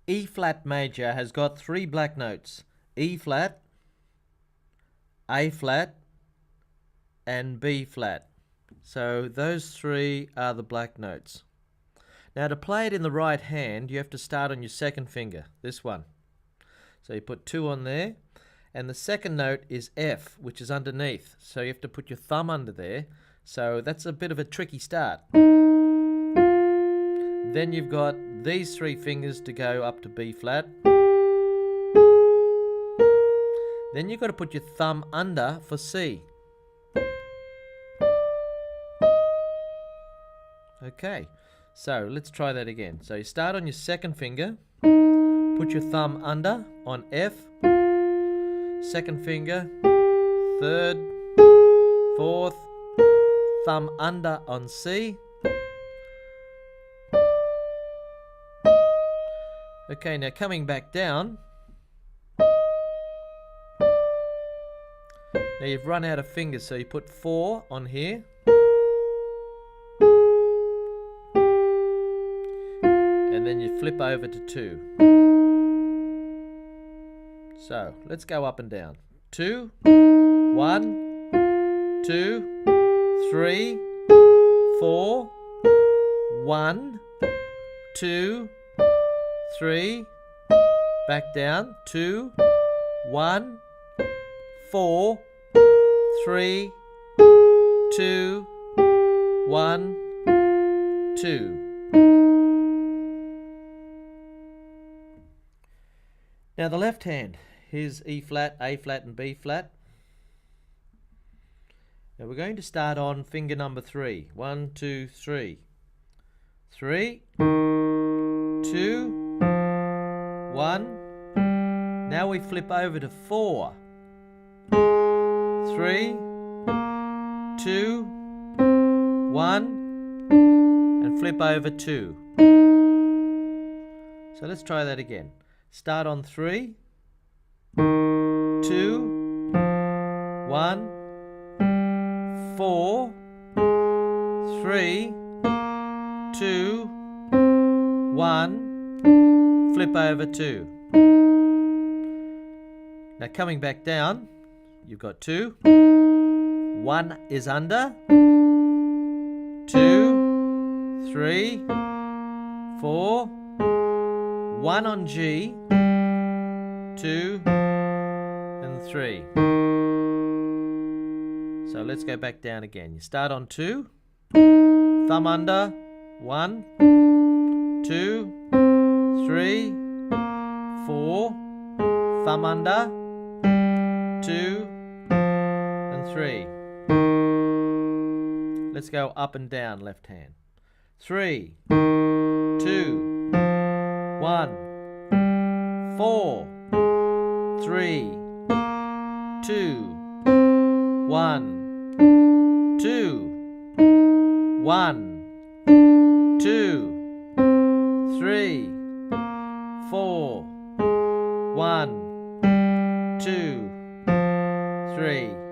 E flat major has got three black notes: E flat, A flat, and B flat. So those three are the black notes. Now to play it in the right hand, you have to start on your second finger, this one. So you put 2 on there, and the second note is F, which is underneath. So you have to put your thumb under there. So that's a bit of a tricky start. Then you've got these 3 fingers to go up to B flat. Then you've got to put your thumb under for C. Okay, so let's try that again. So you start on your second finger, put your thumb under on F, second finger, third, fourth, thumb under on C. Okay, now coming back down. Now you've run out of fingers, so you put 4 on here. And then you flip over to 2. So let's go up and down. 2, 1, 2, 3, 4, 1, 2, 3, back down, 2, 1, 4, 3, 2, 1, 2. Now the left hand, here's E flat, A flat and B flat. Now we're going to start on finger number 3. 1, 2, 3. 3, 2, 1. Now we flip over to 4. 3, 2, 1, and flip over 2. So let's try that again. Start on 3, 2, 1, 4, 3, 2, 1, flip over 2. Now coming back down, you've got 2, 1 is under, 2, 3, 4, 1 on G, 2, and 3. So let's go back down again. You start on 2, thumb under, 1, 2, 3, 4, thumb under, 2, and 3. Let's go up and down, left hand. 3, 2, 1, 4, 3, 2, 1, 2, 1, 2, 3, 4, 1, 2, 3.